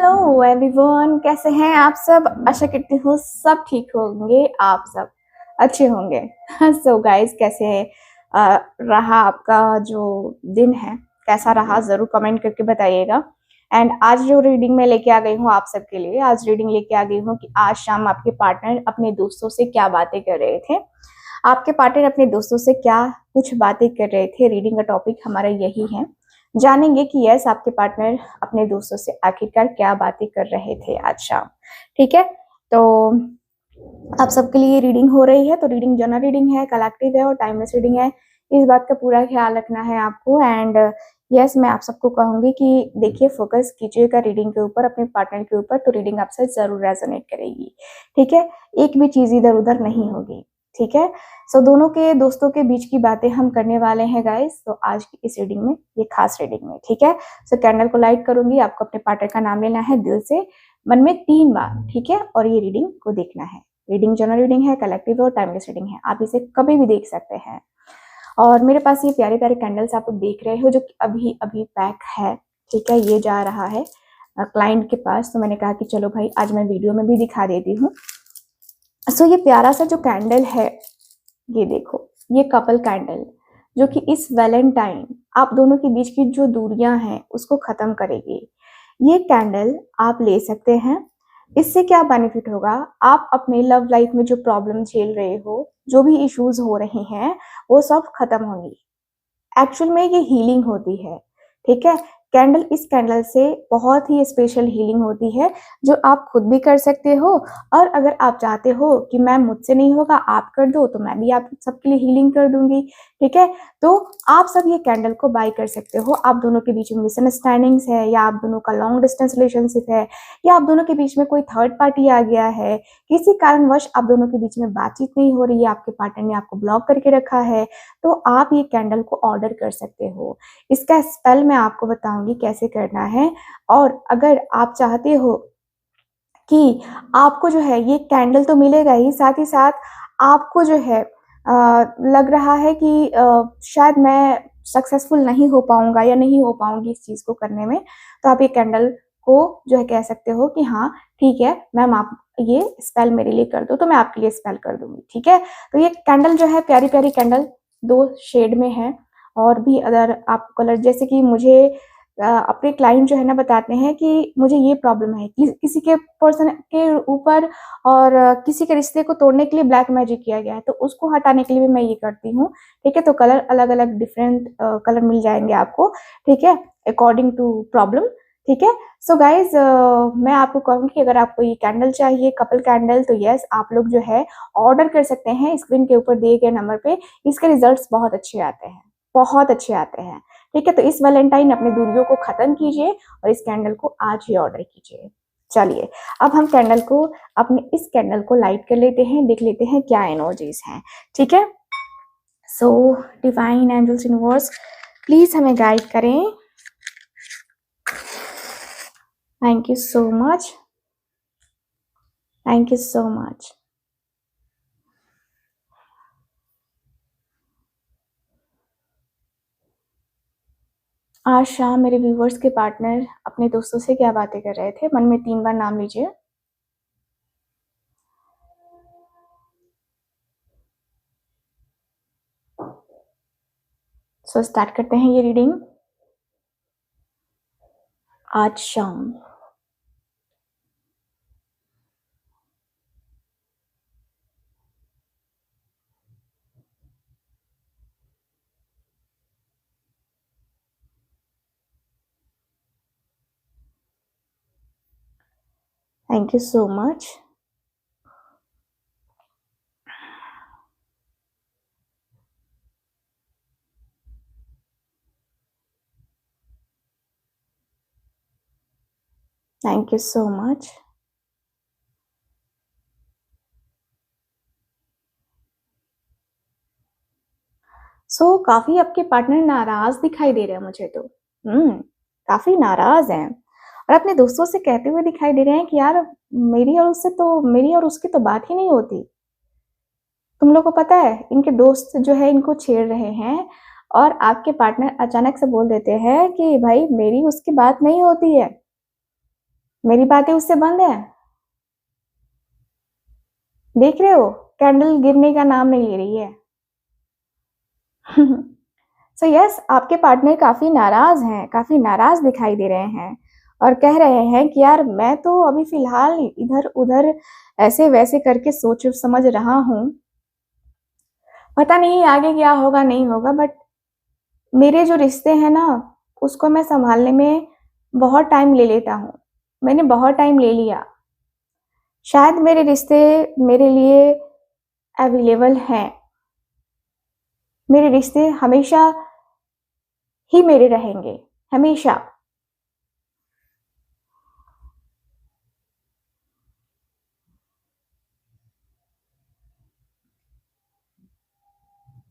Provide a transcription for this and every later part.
Hello everyone, कैसे हैं आप सब। आशा करती हूँ सब ठीक होंगे, आप सब अच्छे होंगे। सो गाइस, कैसे रहा आपका जो दिन है, कैसा रहा जरूर कमेंट करके बताइएगा। एंड आज जो रीडिंग में लेके आ गई हूँ आप सबके लिए, आज रीडिंग लेके आ गई हूँ कि आज शाम आपके पार्टनर अपने दोस्तों से क्या बातें कर रहे थे। आपके पार्टनर अपने दोस्तों से क्या कुछ बातें कर रहे थे। रीडिंग का टॉपिक हमारा यही है, जानेंगे कि यस आपके पार्टनर अपने दोस्तों से आखिरकार क्या बातें कर रहे थे आज शाम। ठीक है, तो आप सबके लिए रीडिंग हो रही है, तो रीडिंग जनरल रीडिंग है, कलेक्टिव है और टाइमलेस रीडिंग है। इस बात का पूरा ख्याल रखना है आपको। एंड यस, मैं आप सबको कहूंगी कि देखिए, फोकस कीजिएगा रीडिंग के ऊपर, अपने पार्टनर के ऊपर, तो रीडिंग आपसे जरूर रेजोनेट करेगी। ठीक है, एक भी चीज इधर उधर नहीं होगी। ठीक है, सो दोनों के दोस्तों के बीच की बातें हम करने वाले हैं गाइस, तो आज की इस रीडिंग में, ये खास रीडिंग में। ठीक है, सो कैंडल को लाइट करूंगी, आपको अपने पार्टनर का नाम लेना है दिल से, मन में 3 बार। ठीक है, और ये रीडिंग को देखना है। रीडिंग जनरल रीडिंग है, कलेक्टिव और टाइमलेस रीडिंग है, आप इसे कभी भी देख सकते हैं। और मेरे पास ये प्यारे प्यारे कैंडल्स आप लोग देख रहे हो, जो कि अभी अभी पैक है। ठीक है, ये जा रहा है क्लाइंट के पास, तो मैंने कहा कि चलो भाई आज मैं वीडियो में भी दिखा देती हूँ। सो ये प्यारा सा जो कैंडल है, ये देखो, ये कपल कैंडल, जो कि इस वैलेंटाइन आप दोनों के बीच की जो दूरियां हैं उसको खत्म करेगी। ये कैंडल आप ले सकते हैं। इससे क्या बेनिफिट होगा, आप अपने लव लाइफ में जो प्रॉब्लम झेल रहे हो, जो भी इश्यूज हो रहे हैं, वो सब खत्म होंगी। एक्चुअल में ये हीलिंग होती है। ठीक है, कैंडल, इस कैंडल से बहुत ही स्पेशल हीलिंग होती है, जो आप खुद भी कर सकते हो। और अगर आप चाहते हो कि मैम मुझसे नहीं होगा आप कर दो, तो मैं भी आप सबके लिए हीलिंग कर दूंगी। ठीक है, तो आप सब ये कैंडल को बाय कर सकते हो। आप दोनों के बीच में मिसअंडरस्टैंडिंग्स है, या आप दोनों का लॉन्ग डिस्टेंस रिलेशनशिप है, या आप दोनों के बीच में कोई थर्ड पार्टी आ गया है, किसी कारणवश आप दोनों के बीच में बातचीत नहीं हो रही है, आपके पार्टनर ने आपको ब्लॉक करके रखा है, तो आप ये कैंडल को ऑर्डर कर सकते हो। इसका स्पेल मैं आपको बताऊंगी कैसे करना है। और अगर आप चाहते हो कि आपको जो है ये कैंडल तो मिलेगा ही, साथ ही साथ आपको जो है लग रहा है कि शायद मैं सक्सेसफुल नहीं हो पाऊंगा या नहीं हो पाऊंगी इस चीज को करने में, तो आप ये कैंडल को जो है कह सकते हो कि हाँ ठीक है मैम, आप ये स्पेल मेरे लिए कर दो, तो मैं आपके लिए स्पेल कर दूंगी। ठीक है, तो ये कैंडल जो है, प्यारी प्यारी कैंडल 2 शेड में है, और भी अदर आप कलर, जैसे कि मुझे अपने क्लाइंट जो है ना बताते हैं कि मुझे ये प्रॉब्लम है कि किसी के पर्सन के ऊपर और किसी के रिश्ते को तोड़ने के लिए ब्लैक मैजिक किया गया है, तो उसको हटाने के लिए भी मैं ये करती हूँ। ठीक है, तो कलर अलग अलग डिफरेंट कलर मिल जाएंगे आपको। ठीक है, अकॉर्डिंग टू प्रॉब्लम। ठीक है, सो गाइज, मैं आपको कहूँगी कि अगर आपको ये कैंडल चाहिए, कपल कैंडल, तो यस आप लोग जो है ऑर्डर कर सकते हैं स्क्रीन के ऊपर दिए गए नंबर पे। इसके रिजल्ट्स बहुत अच्छे आते हैं, बहुत अच्छे आते हैं। ठीक है, तो इस वैलेंटाइन अपनी दूरियों को खत्म कीजिए और इस कैंडल को आज ही ऑर्डर कीजिए। चलिए, अब हम कैंडल को, अपने इस कैंडल को लाइट कर लेते हैं, देख लेते हैं क्या एनर्जीज हैं। ठीक है, so divine angels, universe, please हमें गाइड करें। Thank you so much, thank you so much. आज शाम मेरे व्यूवर्स के पार्टनर अपने दोस्तों से क्या बातें कर रहे थे। मन में 3 बार नाम लीजिए। सो स्टार्ट करते हैं ये रीडिंग। आज शाम, thank you so much. Thank you so much. So काफी आपके पार्टनर नाराज दिखाई दे रहे हैं मुझे तो। काफी नाराज हैं, और अपने दोस्तों से कहते हुए दिखाई दे रहे हैं कि यार मेरी और उसकी तो बात ही नहीं होती। तुम लोग को पता है, इनके दोस्त जो है इनको छेड़ रहे हैं, और आपके पार्टनर अचानक से बोल देते हैं कि भाई मेरी उसकी बात नहीं होती है। मेरी बातें उससे बंद है। देख रहे हो, कैंडल गिरने का नाम नहीं ले रही है। सो यस, आपके पार्टनर काफी नाराज हैं, काफी नाराज दिखाई दे रहे हैं और कह रहे हैं कि यार मैं तो अभी फिलहाल इधर उधर ऐसे वैसे करके सोच समझ रहा हूँ, पता नहीं आगे क्या होगा नहीं होगा, बट मेरे जो रिश्ते हैं ना उसको मैं संभालने में बहुत टाइम ले लेता हूँ। मैंने बहुत टाइम ले लिया। शायद मेरे रिश्ते मेरे लिए अवेलेबल हैं। मेरे रिश्ते हमेशा ही मेरे रहेंगे, हमेशा।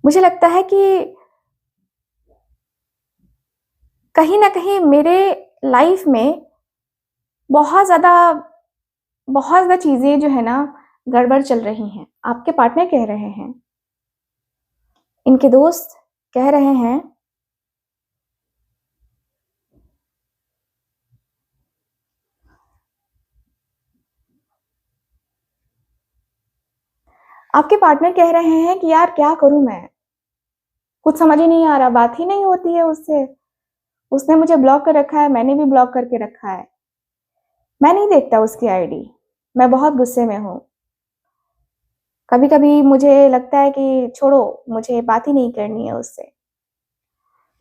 मुझे लगता है कि कहीं ना कहीं मेरे लाइफ में बहुत ज़्यादा बहुत ज़्यादा चीज़ें जो है ना गड़बड़ चल रही हैं। आपके पार्टनर कह रहे हैं, इनके दोस्त कह रहे हैं, आपके पार्टनर कह रहे हैं कि यार क्या करूं मैं, कुछ समझ ही नहीं आ रहा, बात ही नहीं होती है उससे। उसने मुझे ब्लॉक कर रखा है, मैंने भी ब्लॉक करके रखा है। मैं नहीं देखता उसकी आईडी। मैं बहुत गुस्से में हूँ। कभी कभी मुझे लगता है कि छोड़ो, मुझे बात ही नहीं करनी है उससे।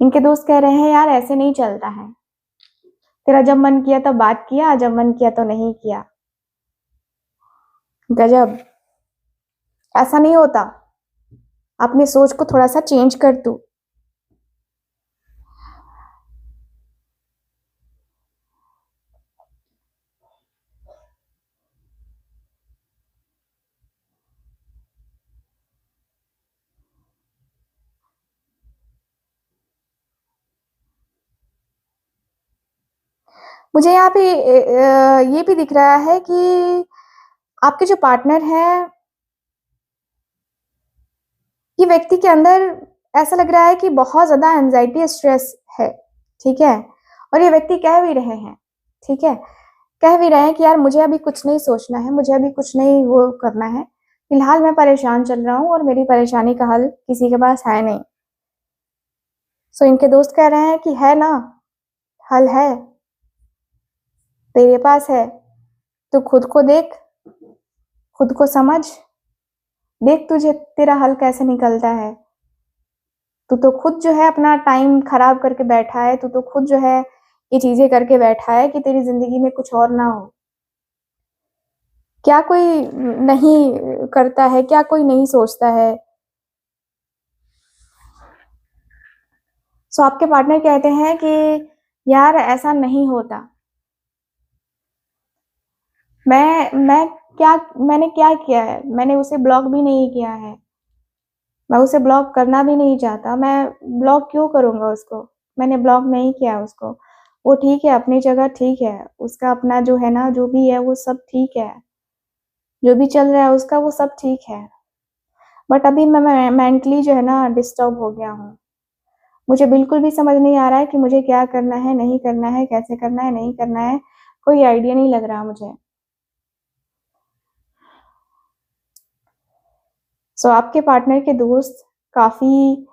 इनके दोस्त कह रहे हैं यार ऐसे नहीं चलता है, तेरा जब मन किया तब बात किया, जब मन किया तो नहीं किया। गजब, ऐसा नहीं होता। अपनी सोच को थोड़ा सा चेंज कर तू। मुझे यहाँ पे ये भी दिख रहा है कि आपके जो पार्टनर हैं, ये व्यक्ति के अंदर ऐसा लग रहा है कि बहुत ज्यादा एंजाइटी स्ट्रेस है। ठीक है, और ये व्यक्ति कह भी रहे हैं, ठीक है, कह भी रहे हैं कि यार मुझे अभी कुछ नहीं सोचना है, मुझे अभी कुछ नहीं वो करना है, फिलहाल मैं परेशान चल रहा हूँ और मेरी परेशानी का हल किसी के पास है नहीं। सो इनके दोस्त कह रहे हैं कि है ना, हल है, तेरे पास है, तो खुद को देख, खुद को समझ, देख तुझे तेरा हल कैसे निकलता है। तू तो खुद जो है अपना टाइम खराब करके बैठा है, तू तो खुद जो है ये चीजें करके बैठा है कि तेरी जिंदगी में कुछ और ना हो। क्या कोई नहीं करता है, क्या कोई नहीं सोचता है। सो आपके पार्टनर कहते हैं कि यार ऐसा नहीं होता। मैं क्या, मैंने क्या किया है, मैंने उसे ब्लॉक भी नहीं किया है, मैं उसे ब्लॉक करना भी नहीं चाहता। मैं ब्लॉक क्यों करूंगा उसको, मैंने ब्लॉक नहीं किया उसको। वो ठीक है, अपनी जगह ठीक है, उसका अपना जो है ना जो भी है वो सब ठीक है, जो भी चल रहा है उसका वो सब ठीक है। बट अभी मैं मेंटली जो है ना डिस्टर्ब हो गया हूँ। मुझे बिल्कुल भी समझ नहीं आ रहा है कि मुझे क्या करना है, नहीं करना है, कैसे करना है, नहीं करना है, कोई आइडिया नहीं लग रहा मुझे। सो आपके पार्टनर के दोस्त काफी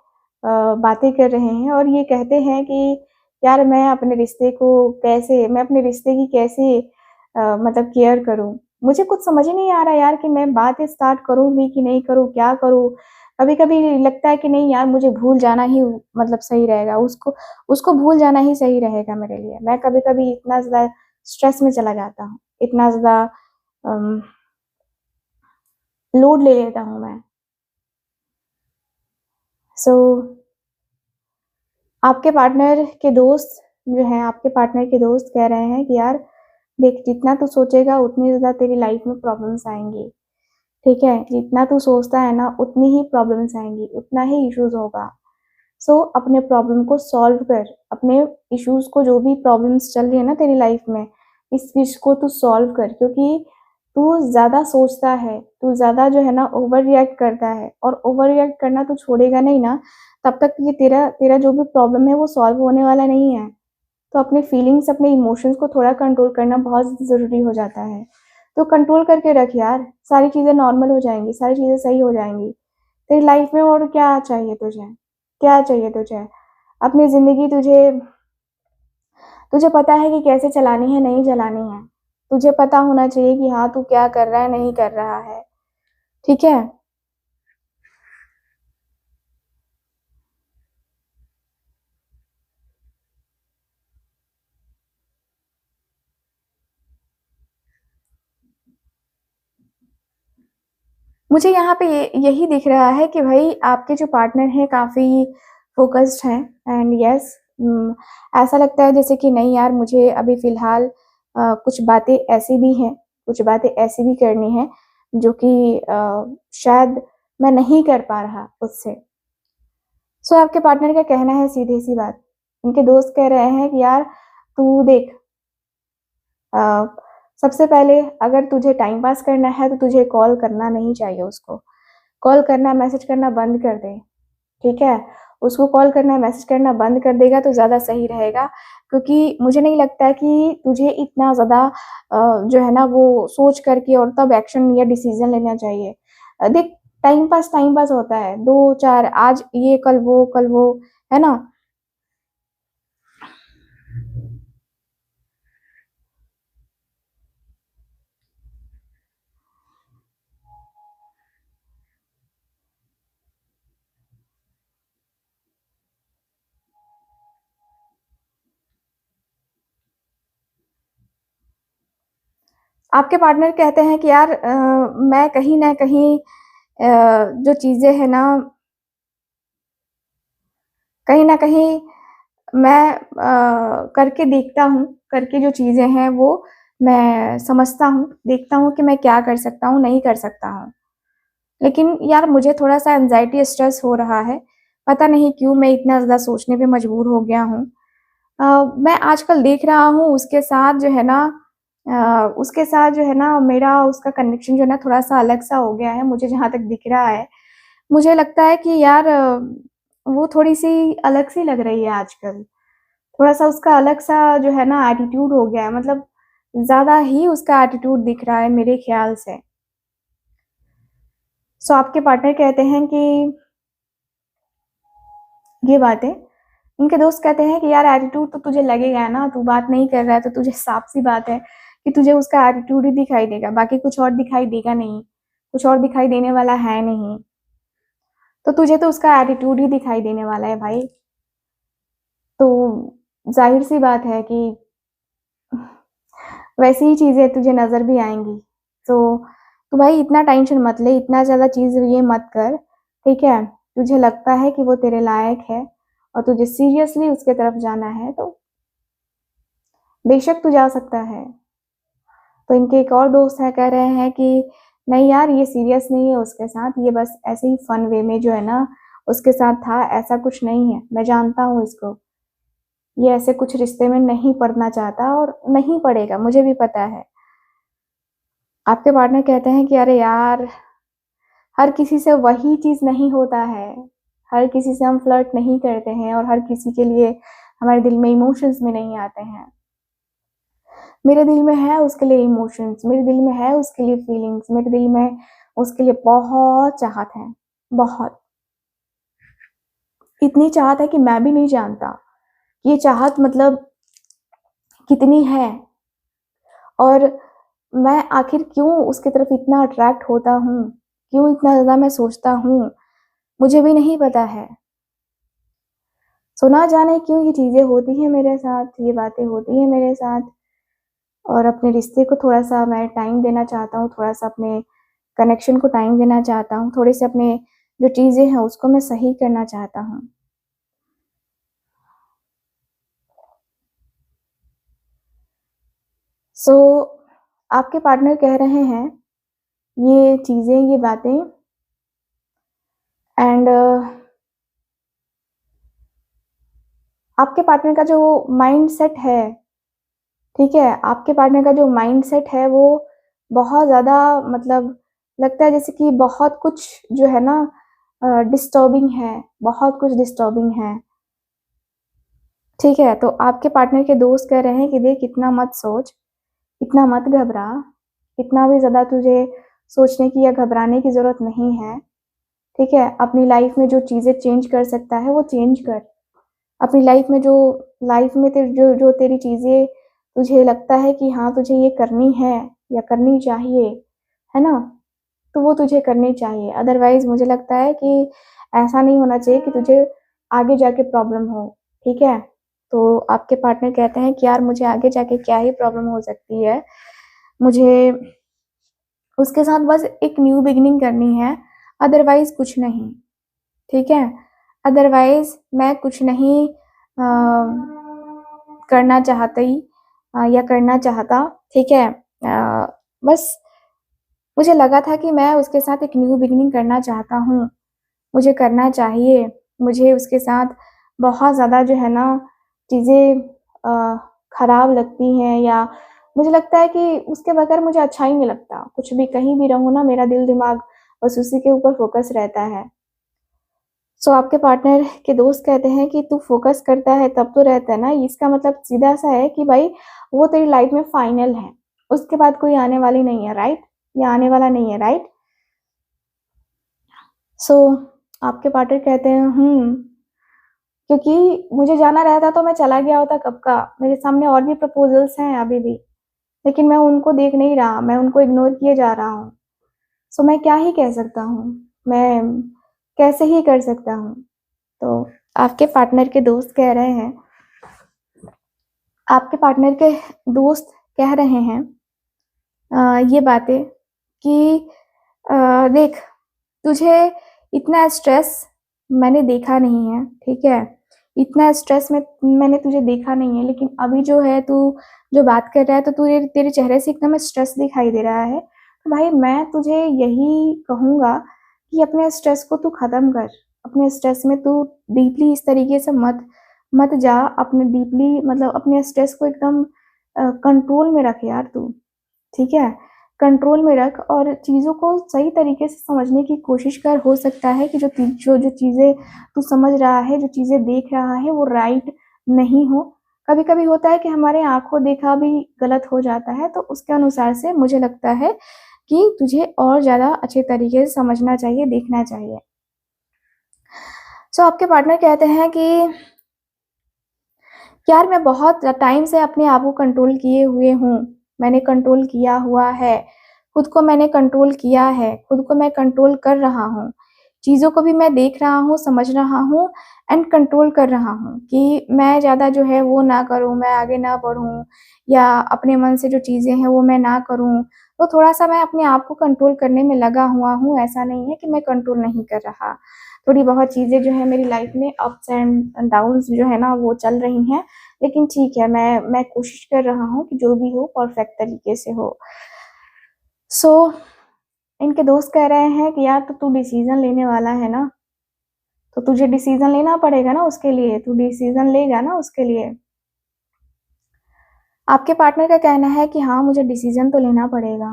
बातें कर रहे हैं और ये कहते हैं कि यार मैं अपने रिश्ते को कैसे, मैं अपने रिश्ते की कैसे मतलब केयर करूं। मुझे कुछ समझ ही नहीं आ रहा यार कि मैं बात स्टार्ट करूं भी कि नहीं करूं, क्या करूं। कभी कभी लगता है कि नहीं यार मुझे भूल जाना ही मतलब सही रहेगा, उसको उसको भूल जाना ही सही रहेगा मेरे लिए। मैं कभी कभी इतना ज्यादा स्ट्रेस में चला जाता हूँ, इतना ज्यादा लोड ले लेता हूँ मैं। सो आपके पार्टनर के दोस्त जो हैं, आपके पार्टनर के दोस्त कह रहे हैं कि यार देख, जितना तू सोचेगा उतनी ज़्यादा तेरी लाइफ में प्रॉब्लम्स आएंगी। ठीक है, जितना तू सोचता है ना उतनी ही प्रॉब्लम्स आएंगी, उतना ही इश्यूज होगा। सो अपने प्रॉब्लम को सॉल्व कर, अपने इश्यूज को, जो भी प्रॉब्लम्स चल रही है ना तेरी लाइफ में, इस चीज को तू सॉल्व कर, क्योंकि तू ज्यादा सोचता है, तू ज्यादा जो है ना ओवर रिएक्ट करता है, और ओवर रिएक्ट करना तू छोड़ेगा नहीं ना तब तक ये तेरा तेरा जो भी प्रॉब्लम है वो सॉल्व होने वाला नहीं है। तो अपने फीलिंग्स, अपने इमोशंस को थोड़ा कंट्रोल करना बहुत ज़रूरी हो जाता है। तो कंट्रोल करके रख यार, सारी चीज़ें नॉर्मल हो जाएँगी, सारी चीज़ें सही हो जाएँगी। तेरी लाइफ में और क्या चाहिए तुझे? क्या चाहिए तुझे? अपनी ज़िंदगी तुझे तुझे पता है कि कैसे चलानी है, नहीं चलानी है। तुझे पता होना चाहिए कि हाँ, तू क्या कर रहा है, नहीं कर रहा है। ठीक है? मुझे यहाँ पे ये यही दिख रहा है कि भई आपके जो पार्टनर हैं काफ़ी फ़ोकस्ड हैं एंड येस ऐसा लगता है जैसे कि नहीं यार मुझे अभी फ़िलहाल कुछ बातें ऐसी भी हैं, कुछ बातें ऐसी भी करनी हैं जो कि शायद मैं नहीं कर पा रहा उससे। सो आपके पार्टनर का कहना है सीधी-सी बात, उनके दोस्त कह रहे हैं कि यार तू देख अ, सबसे पहले अगर तुझे टाइम पास करना है तो तुझे कॉल करना नहीं चाहिए उसको। कॉल करना, मैसेज करना बंद कर दे, ठीक है? उसको कॉल करना, मैसेज करना बंद कर देगा तो ज़्यादा सही रहेगा क्योंकि मुझे नहीं लगता कि तुझे इतना ज़्यादा जो है ना वो सोच करके और तब एक्शन या डिसीज़न लेना चाहिए। देख टाइम पास होता है, 2-4 आज ये कल वो, है ना? आपके पार्टनर कहते हैं कि यार मैं कहीं न कहीं जो चीज़ें हैं ना, कहीं न कहीं मैं करके देखता हूँ, करके जो चीज़ें हैं वो मैं समझता हूँ, देखता हूँ कि मैं क्या कर सकता हूँ, नहीं कर सकता हूँ। लेकिन यार मुझे थोड़ा-सा एंग्ज़ायटी स्ट्रेस हो रहा है, पता नहीं क्यों मैं इतना ज़्यादा सोचने पे मजबूर हो गया हूँ। मैं आजकल देख रहा हूँ उसके साथ जो है ना उसके साथ जो है ना मेरा उसका कनेक्शन जो है ना थोड़ा-सा अलग-सा हो गया है, मुझे जहाँ तक दिख रहा है। मुझे लगता है कि यार वो थोड़ी-सी अलग-सी लग रही है आजकल। थोड़ा-सा उसका अलग-सा जो है ना एटीट्यूड हो गया है मतलब ज़्यादा ही उसका एटीट्यूड दिख रहा है मेरे ख़्याल से। सो आपके पार्टनर कहते हैं कि ये बातें उनके दोस्त कहते हैं कि यार एटीट्यूड तो तुझे लगेगा ना, तू बात नहीं कर रहा है तो तुझे साफ-सी बात है कि तुझे उसका एटीट्यूड ही दिखाई देगा, बाकी कुछ और दिखाई देगा नहीं, कुछ और दिखाई देने वाला है नहीं। तो तुझे तो उसका एटीट्यूड ही दिखाई देने वाला है भाई। तो ज़ाहिर-सी बात है कि वैसी ही चीज़ें तुझे नज़र भी आएँगी। तो तू भाई इतना टेंशन मत ले, इतना ज़्यादा चीज़ ये मत कर, ठीक है? तुझे लगता है कि वो तेरे लायक है और तुझे सीरियसली उसके तरफ जाना है तो बेशक तू जा सकता है। तो इनके एक और दोस्त हैं कह रहे हैं कि नहीं यार ये सीरियस नहीं है उसके साथ, ये बस ऐसे ही फन वे में जो है ना उसके साथ था, ऐसा कुछ नहीं है। मैं जानता हूँ इसको, ये ऐसे कुछ रिश्ते में नहीं पड़ना चाहता और नहीं पड़ेगा, मुझे भी पता है। आपके पार्टनर कहते हैं कि अरे यार, हर किसी से वही चीज़ नहीं होता है। हर किसी से हम फ्लर्ट नहीं करते हैं और हर किसी के लिए हमारे दिल में इमोशंस भी नहीं आते हैं। मेरे दिल में है उसके लिए इमोशंस, मेरे दिल में है उसके लिए फीलिंग्स, मेरे दिल में उसके लिए बहुत चाहत है, बहुत। इतनी चाहत है कि मैं भी नहीं जानता, ये चाहत मतलब कितनी है और मैं आखिर क्यों उसकी तरफ इतना अट्रैक्ट होता हूँ, क्यों इतना ज़्यादा मैं सोचता हूँ, मुझे भी नहीं पता है। सो ना जाने क्यों ये चीज़ें होती हैं मेरे साथ, ये बातें होती हैं मेरे साथ और अपने रिश्ते को थोड़ा-सा मैं टाइम देना चाहता हूँ, थोड़ा-सा अपने कनेक्शन को टाइम देना चाहता हूँ, थोड़े-से अपने जो चीज़ें हैं उसको मैं सही करना चाहता हूँ। सो आपके पार्टनर कह रहे हैं ये चीज़ें, ये बातें एंड आपके पार्टनर का जो माइंडसेट है, ठीक है? आपके पार्टनर का जो माइंडसेट है वो बहुत ज़्यादा मतलब लगता है जैसे कि बहुत कुछ जो है ना डिस्टर्बिंग है, बहुत कुछ डिस्टर्बिंग है। ठीक है, तो आपके पार्टनर के दोस्त कह रहे हैं कि देख इतना मत सोच, इतना मत घबरा, इतना भी ज़्यादा तुझे सोचने की या घबराने की ज़रूरत नहीं है, ठीक है? अपनी लाइफ में जो चीज़ें चेंज कर सकता है वो चेंज कर। अपनी लाइफ में तेरी जो तेरी चीज़ें तुझे लगता है कि हाँ, तुझे ये करनी है या करनी चाहिए, है ना? तो वो तुझे करनी चाहिए। अदरवाइज़ मुझे लगता है कि ऐसा नहीं होना चाहिए कि तुझे आगे जाके प्रॉब्लम हो, ठीक है? तो आपके पार्टनर कहते हैं कि यार मुझे आगे जाके क्या ही प्रॉब्लम हो सकती है, मुझे उसके साथ बस एक न्यू बिगिनिंग करनी है, अदरवाइज़ कुछ नहीं, ठीक है? अदरवाइज़ मैं कुछ नहीं करना चाहती या करना चाहता, ठीक है? बस मुझे लगा था कि मैं उसके साथ एक न्यू बिगिनिंग करना चाहता हूँ, मुझे करना चाहिए, मुझे उसके साथ बहुत ज़्यादा जो है ना चीज़ें खराब लगती हैं या मुझे लगता है कि उसके बगैर मुझे अच्छा ही नहीं लगता। कुछ भी कहीं भी रहूँ ना मेरा दिल-दिमाग बस उसी के ऊपर फ़ोकस रहता है। सो आपके पार्टनर के दोस्त कहते हैं कि तू फ़ोकस करता है तब तो रहता है ना, इसका मतलब सीधा-सा है कि भाई वो तेरी लाइफ़ में फाइनल है, उसके बाद कोई आने वाली नहीं है, राइट? या आने वाला नहीं है, राइट? सो आपके पार्टनर कहते हैं क्योंकि मुझे जाना रहता तो मैं चला गया होता कब का। मेरे सामने और भी प्रपोज़ल्स हैं अभी भी, लेकिन मैं उनको देख नहीं रहा, मैं उनको इग्नोर किए जा रहा हूँ। सो मैं क्या ही कह सकता हूँ? मैं कैसे ही कर सकता हूँ? तो आपके पार्टनर के दोस्त कह रहे हैं आपके पार्टनर के दोस्त कह रहे हैं ये बातें कि देख तुझे इतना स्ट्रेस मैंने देखा नहीं है, ठीक है? इतना स्ट्रेस में मैंने तुझे देखा नहीं है, लेकिन अभी जो है तू जो बात कर रहा है तो तेरे चेहरे से एकदम स्ट्रेस दिखाई दे रहा है। तो भाई मैं तुझे यही कहूँगा कि अपने स्ट्रेस को तू ख़त्म कर। अपने स्ट्रेस में तू डीपली इस तरीके से मत मत जा, अपने डीपली मतलब अपने स्ट्रेस को एकदम कंट्रोल में रख यार तू, ठीक है? कंट्रोल में रख और चीज़ों को सही तरीके से समझने की कोशिश कर। हो सकता है कि जो चीज़ें तू समझ रहा है, जो चीज़ें देख रहा है वो राइट नहीं हो। कभी-कभी होता है कि हमारे आँखों देखा भी गलत हो जाता है, तो उसके अनुसार से मुझे लगता है कि तुझे और ज़्यादा अच्छे तरीके से समझना चाहिए, देखना चाहिए। सो आपके पार्टनर कहते हैं कि यार मैं बहुत टाइम से अपने आप को कंट्रोल किए हुए हूँ। मैंने कंट्रोल किया हुआ है। खुद को मैंने कंट्रोल किया है। खुद को मैं कंट्रोल कर रहा हूँ। चीज़ों को भी मैं देख रहा हूँ, समझ रहा हूँ एंड कंट्रोल कर रहा हूँ कि मैं ज़्यादा जो है वो ना करूँ, मैं आगे ना बढ़ूँ या अपने मन से जो चीज़ें हैं वो मैं ना करूँ। तो थोड़ा-सा मैं अपने आप को कंट्रोल करने में लगा हुआ हूँ, ऐसा नहीं है कि मैं कंट्रोल नहीं कर रहा। थोड़ी बहुत चीज़ें जो है मेरी लाइफ़ में अप्स एंड डाउन्स जो है ना वो चल रही हैं। लेकिन ठीक है, मैं कोशिश कर रहा हूँ कि जो भी हो परफेक्ट तरीके से हो। सो इनके दोस्त कह रहे हैं कि यार तो तू डिसीज़न लेने वाला है ना, तो तुझे डिसीज़न लेना पड़ेगा ना उसके लिए, तू डिसीज़न लेगा ना उसके लिए। आपके पार्टनर का कहना है कि हाँ, मुझे डिसीज़न तो लेना पड़ेगा।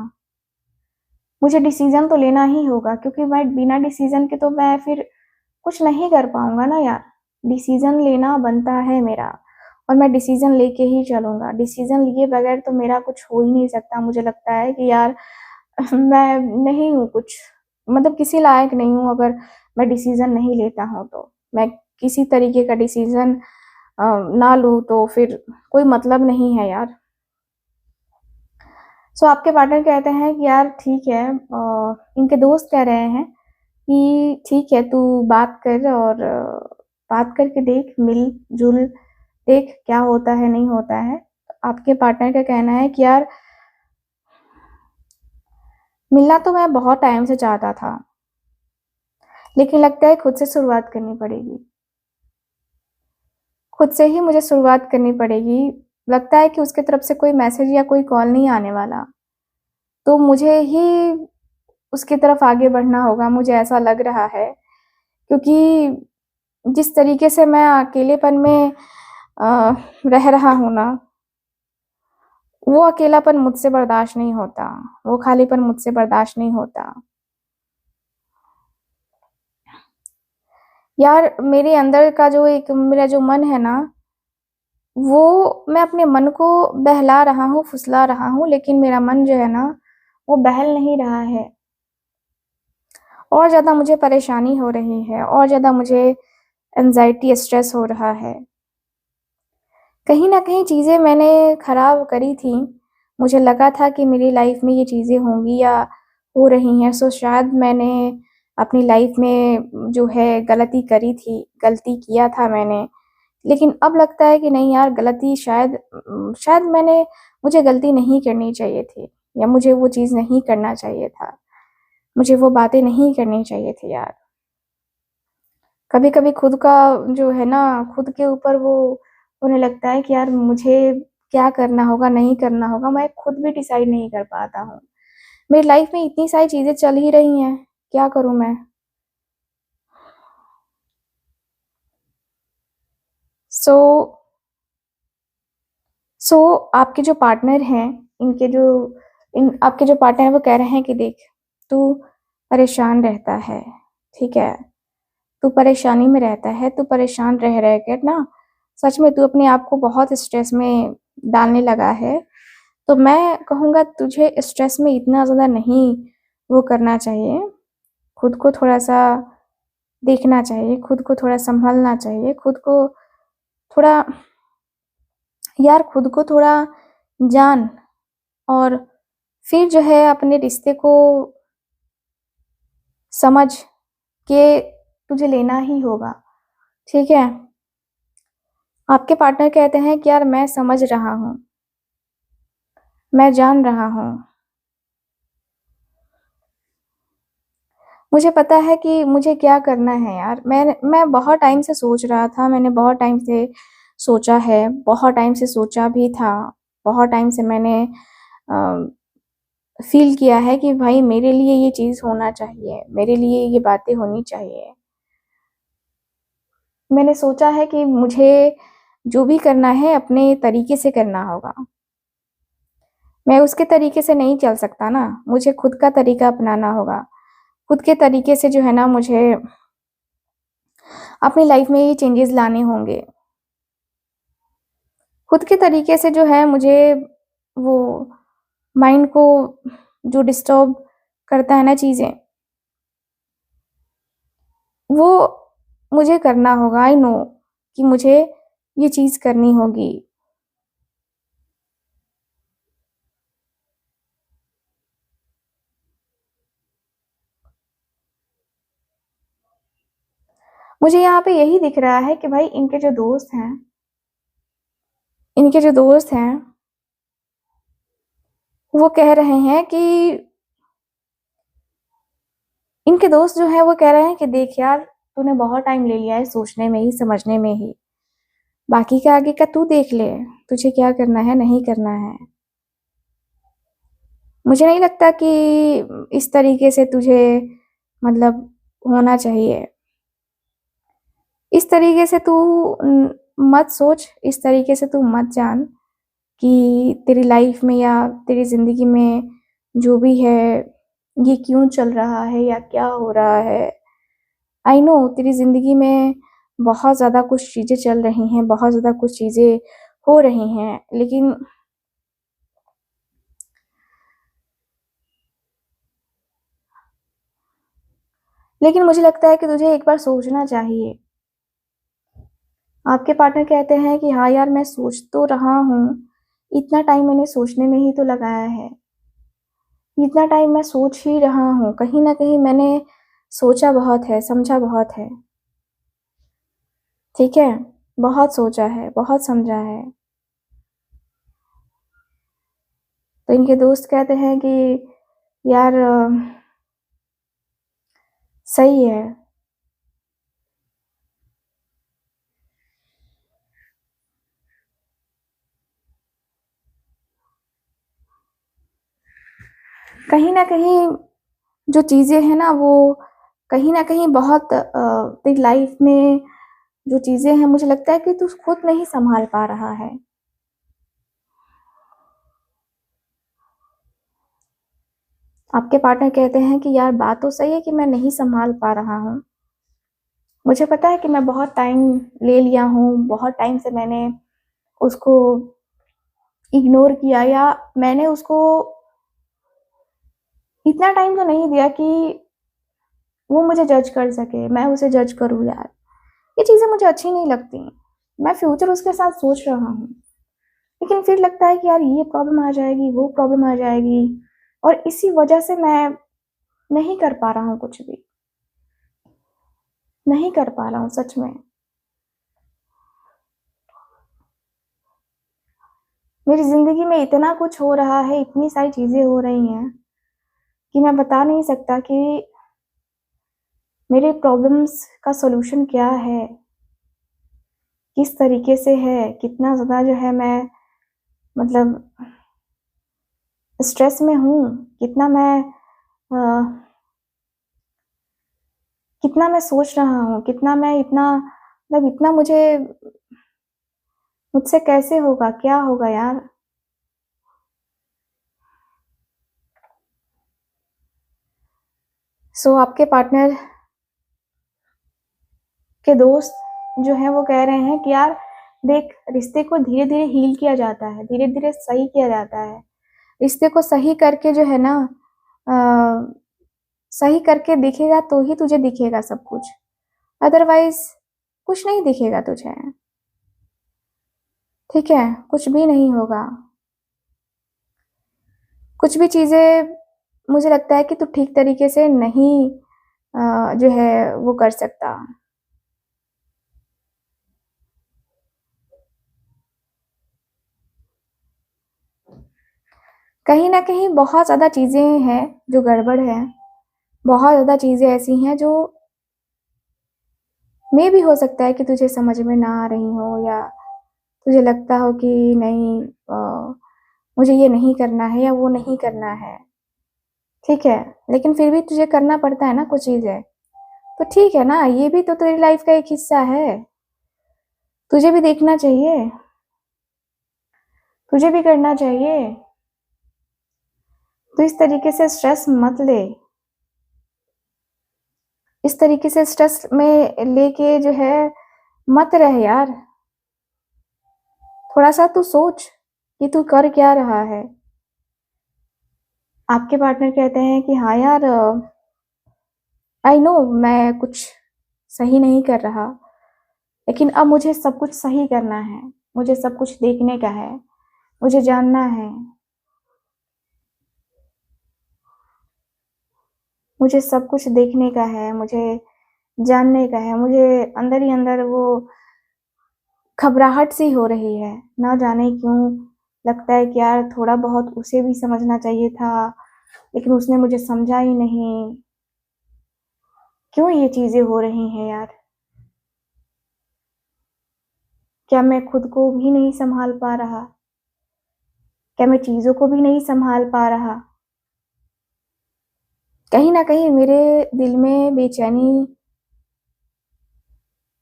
मुझे डिसीज़न तो लेना ही होगा क्योंकि मैं बिना डिसीज़न के तो मैं फिर कुछ नहीं कर पाऊँगा ना यार। डिसीज़न लेना बनता है मेरा और मैं डिसीज़न लेके ही चलूँगा। डिसीज़न लिए बगैर तो मेरा कुछ हो ही नहीं सकता। मुझे लगता है कि यार मैं नहीं हूँ कुछ मतलब किसी लायक नहीं हूँ अगर मैं डिसीज़न नहीं लेता हूँ तो। मैं किसी तरीके का डिसीज़न ना लूँ तो फिर कोई मतलब नहीं है यार। सो आपके पार्टनर कहते हैं कि यार ठीक है इनके दोस्त कह रहे हैं कि ठीक है तू बात कर और बात करके देख, मिल-जुल देख क्या होता है, नहीं होता है। आपके पार्टनर का कहना है कि यार मिलना तो मैं बहुत टाइम से चाहता था, लेकिन लगता है खुद से शुरुआत करनी पड़ेगी। खुद से ही मुझे शुरुआत करनी पड़ेगी। लगता है कि उसकी तरफ से कोई मैसेज या कोई कॉल नहीं आने वाला, तो मुझे ही उसकी तरफ आगे बढ़ना होगा, मुझे ऐसा लग रहा है। क्योंकि जिस तरीके से मैं अकेलेपन में रह रहा हूँ ना, वो अकेलापन मुझसे बर्दाश्त नहीं होता, वो खालीपन मुझसे बर्दाश्त नहीं होता। यार मेरे अंदर का जो एक मेरा जो मन है ना, वो मैं अपने मन को बहला रहा हूँ, फुसला रहा हूँ, लेकिन मेरा मन जो है ना, वो बहल नहीं रहा है। और ज़्यादा मुझे परेशानी हो रही है, और ज़्यादा मुझे एंग्ज़ायटी, स्ट्रेस हो रहा है। कहीं न कहीं चीज़ें मैंने खराब करी थी। मुझे लगा था कि मेरी लाइफ़ में ये चीज़ें होंगी या हो रही हैं, सो शायद मैंने अपनी लाइफ़ में जो है गलती करी थी, गलती किया था मैंने। लेकिन अब लगता है कि नहीं यार, गलती शायद मुझे गलती नहीं करनी चाहिए थी, या मुझे वो चीज़ नहीं करना चाहिए था। मुझे वो बातें नहीं करनी चाहिए थी यार। कभी-कभी खुद का जो है ना, खुद के ऊपर वो होने लगता है कि यार मुझे क्या करना होगा, नहीं करना होगा, मैं खुद भी डिसाइड नहीं कर पाता हूँ। मेरी लाइफ़ में इतनी सारी चीज़ें चल ही रही हैं, क्या करूँ मैं? सो सो आपके जो पार्टनर हैं, इनके जो इन आपके जो पार्टनर हैं वो कह रहे हैं कि देख, तू परेशान रहता है, ठीक है? तू परेशानी में रहता है, तू परेशान रह कर ना सच में तू अपने आप को बहुत स्ट्रेस में डालने लगा है। तो मैं कहूँगा तुझे स्ट्रेस में इतना ज़्यादा नहीं वो करना चाहिए, खुद को थोड़ा-सा देखना चाहिए, खुद को थोड़ा सँभलना चाहिए, खुद को थोड़ा यार खुद को थोड़ा जान, और फिर जो है अपने रिश्ते को समझ के तुझे लेना ही होगा, ठीक है? आपके पार्टनर कहते हैं कि यार मैं समझ रहा हूँ, मैं जान रहा हूँ। मुझे पता है कि मुझे क्या करना है यार। मैं बहुत टाइम से सोच रहा था, मैंने बहुत टाइम से सोचा है, बहुत टाइम से सोचा भी था, बहुत टाइम से मैंने अ, फ़ील किया है कि भाई मेरे लिए ये चीज़ होना चाहिए, मेरे लिए ये बातें होनी चाहिए। मैंने सोचा है कि मुझे जो भी करना है अपने तरीके से करना होगा। मैं उसके तरीके से नहीं चल सकता ना, मुझे खुद का तरीका अपनाना होगा। खुद के तरीके से जो है ना मुझे अपनी लाइफ़ में ये चेंजेज़ लाने होंगे। खुद के तरीके से जो है मुझे वो माइंड को जो डिस्टर्ब करता है ना चीज़ें, वो मुझे करना होगा। आई नो कि मुझे ये चीज़ करनी होगी। मुझे यहाँ पे यही दिख रहा है कि भाई इनके जो दोस्त हैं, वो कह रहे हैं कि इनके दोस्त जो हैं वो कह रहे हैं कि देख यार, तूने बहुत टाइम ले लिया है सोचने में ही, समझने में ही। बाकी का आगे का तू देख ले, तुझे क्या करना है, नहीं करना है। मुझे नहीं लगता कि इस तरीके से तुझे मतलब होना चाहिए। इस तरीके से तू मत सोच, इस तरीके से तू मत जान कि तेरी लाइफ में या तेरी ज़िंदगी में जो भी है, ये क्यों चल रहा है या क्या हो रहा है। आई नो तेरी ज़िंदगी में बहुत ज़्यादा कुछ चीज़ें चल रही हैं, बहुत ज़्यादा कुछ चीज़ें हो रही हैं, लेकिन मुझे लगता है कि तुझे एक बार सोचना चाहिए। आपके पार्टनर कहते हैं कि हाँ यार, मैं सोच तो रहा हूँ, इतना टाइम मैंने सोचने में ही तो लगाया है। इतना टाइम मैं सोच ही रहा हूँ, कहीं न कहीं मैंने सोचा बहुत है, समझा बहुत है, ठीक है? बहुत सोचा है, बहुत समझा है। तो इनके दोस्त कहते हैं कि यार सही है। कहीं न कहीं जो चीज़ें हैं ना वो कहीं न कहीं बहुत तेरी लाइफ़ में जो चीज़ें हैं मुझे लगता है कि तू खुद नहीं सँभाल पा रहा है। आपके पार्टनर कहते हैं कि यार बात तो सही है कि मैं नहीं सँभाल पा रहा हूँ। मुझे पता है कि मैं बहुत टाइम ले लिया हूँ, बहुत टाइम से मैंने उसको इग्नोर किया, या मैंने उसको इतना टाइम तो नहीं दिया कि वो मुझे जज कर सके, मैं उसे जज करूँ यार। ये चीज़ें मुझे अच्छी नहीं लगती। मैं फ्यूचर उसके साथ सोच रहा हूँ, लेकिन फिर लगता है कि यार ये प्रॉब्लम आ जाएगी, वो प्रॉब्लम आ जाएगी, और इसी वजह से मैं नहीं कर पा रहा हूँ कुछ भी। नहीं कर पा रहा हूँ सच में। मेरी ज़िंदगी में इतना कुछ हो रहा है, इतनी सारी चीज़ें हो रही हैं कि मैं बता नहीं सकता कि मेरे प्रॉब्लम्स का सॉल्यूशन क्या है, किस तरीके से है, कितना ज़्यादा जो है मैं मतलब स्ट्रेस में हूँ, अ, कितना मैं सोच रहा हूँ, कितना मैं इतना मतलब इतना मुझसे कैसे होगा, क्या होगा यार? सो आपके पार्टनर के दोस्त जो हैं वो कह रहे हैं कि यार देख, रिश्ते को धीरे-धीरे हील किया जाता है, धीरे-धीरे सही किया जाता है। रिश्ते को सही करके जो है ना, अ, सही करके दिखेगा तो ही तुझे दिखेगा सब कुछ, अदरवाइज़ कुछ नहीं दिखेगा तुझे, ठीक है? कुछ भी नहीं होगा। कुछ भी चीज़ें मुझे लगता है कि तू ठीक तरीके से नहीं जो है वो कर सकता। कहीं न कहीं बहुत ज़्यादा चीज़ें हैं जो गड़बड़ हैं, बहुत ज़्यादा चीज़ें ऐसी हैं जो मेबी हो सकता है कि तुझे समझ में ना आ रही हों, या तुझे लगता हो कि नहीं, मुझे ये नहीं करना है या वो नहीं करना है, ठीक है? लेकिन फिर भी तुझे करना पड़ता है ना कुछ चीज़ें, तो ठीक है ना, ये भी तो तेरी लाइफ़ का एक हिस्सा है, तुझे भी देखना चाहिए, तुझे भी करना चाहिए। तो इस तरीके से स्ट्रेस मत ले, इस तरीके से स्ट्रेस में लेके जो है मत रह यार। थोड़ा-सा तू सोच कि तू कर क्या रहा है। आपके पार्टनर कहते हैं कि हाँ यार, आई नो मैं कुछ सही नहीं कर रहा, लेकिन अब मुझे सब कुछ सही करना है, मुझे सब कुछ देखने का है, मुझे जानना है, मुझे सब कुछ देखने का है, मुझे जानने का है, मुझे अंदर ही अंदर वो घबराहट सी हो रही है, ना जाने क्यों। लगता है कि यार थोड़ा बहुत उसे भी समझना चाहिए था, लेकिन उसने मुझे समझा ही नहीं। क्यों ये चीज़ें हो रही हैं यार? क्या मैं खुद को भी नहीं सँभाल पा रहा? क्या मैं चीज़ों को भी नहीं सँभाल पा रहा? कहीं न कहीं मेरे दिल में बेचैनी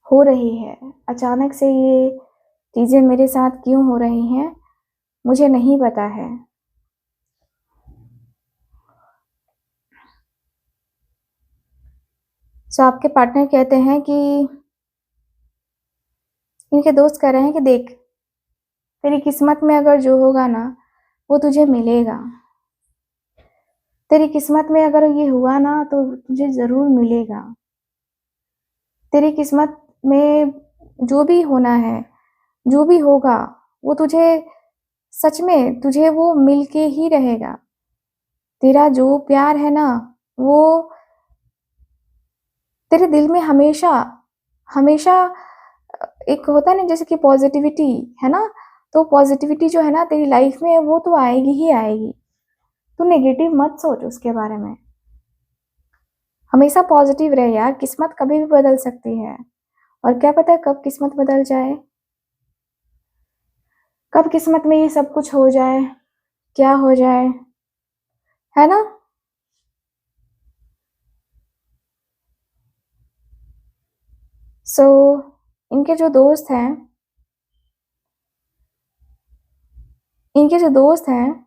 हो रही है। अचानक से ये चीज़ें मेरे साथ क्यों हो रही हैं, मुझे नहीं पता है। सो आपके पार्टनर कहते हैं कि इनके दोस्त कह रहे हैं कि देख, तेरी किस्मत में अगर जो होगा ना, वो तुझे मिलेगा। तेरी किस्मत में अगर ये हुआ ना, तो तुझे ज़रूर मिलेगा। तेरी किस्मत में जो भी होना है, जो भी होगा, वो तुझे सच में तुझे वो मिल के ही रहेगा। तेरा जो प्यार है ना, वो तेरे दिल में हमेशा हमेशा एक होता है ना जैसे कि पॉज़िटिविटी, है ना? तो पॉज़िटिविटी जो है ना तेरी लाइफ़ में, वो तो आएगी ही आएगी। तू नेगेटिव मत सोच उसके बारे में। हमेशा पॉज़िटिव रह यार, किस्मत कभी भी बदल सकती है, और क्या पता कब किस्मत बदल जाए, कब किस्मत में ये सब कुछ हो जाए, क्या हो जाए, है ना? सो इनके जो दोस्त हैं इनके जो दोस्त हैं,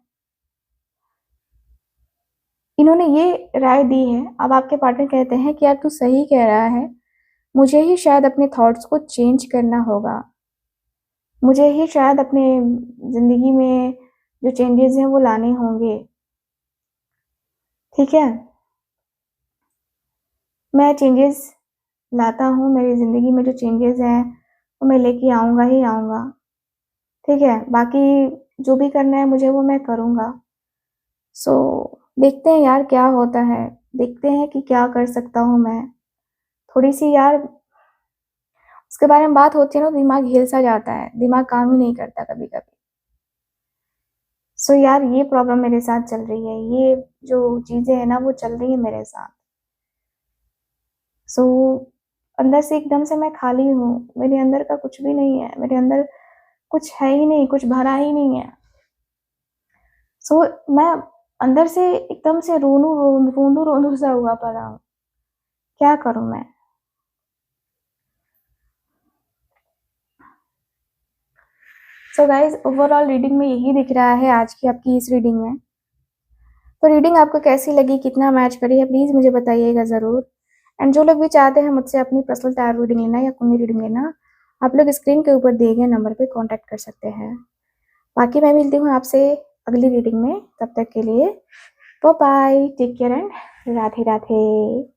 इन्होंने ये राय दी है। अब आपके पार्टनर कहते हैं कि यार तू सही कह रहा है, मुझे ही शायद अपने थॉट्स को चेंज करना होगा। मुझे ही शायद अपने ज़िंदगी में जो चेंजेस हैं वो लाने होंगे, ठीक है? मैं चेंजेस लाता हूँ, मेरी ज़िंदगी में जो चेंजेस हैं वो मैं लेके आऊँगा ही आऊँगा, ठीक है? बाकी जो भी करना है मुझे वो मैं करूँगा। सो देखते हैं यार क्या होता है, देखते हैं कि क्या कर सकता हूँ मैं। थोड़ी-सी यार उसके बारे में बात होती है ना, तो दिमाग हिल-सा जाता है, दिमाग काम ही नहीं करता कभी-कभी। सो यार ये प्रॉब्लम मेरे साथ चल रही है, ये जो चीज़ें हैं ना वो चल रही है मेरे साथ। सो अंदर से एकदम से मैं खाली हूँ, मेरे अंदर का कुछ भी नहीं है, मेरे अंदर कुछ है ही नहीं, कुछ भरा ही नहीं है। सो मैं अंदर से एकदम से रोंदू-रोंदू सा हुआ पड़ा हूँ, क्या करूँ मैं? सो गाइज़ ओवरऑल रीडिंग में यही दिख रहा है आज की आपकी इस रीडिंग में। तो रीडिंग आपको कैसी लगी, कितना मैच करी है, प्लीज़ मुझे बताइएगा ज़रूर। एंड जो लोग भी चाहते हैं मुझसे अपनी पर्सनल टैरो रीडिंग लेना या कुंडली रीडिंग लेना, आप लोग स्क्रीन के ऊपर दिए गए नंबर पे कॉन्टैक्ट कर सकते हैं। बाकी मैं मिलती हूँ आपसे अगली रीडिंग में, तब तक के लिए bye bye, take care and Radhe Radhe.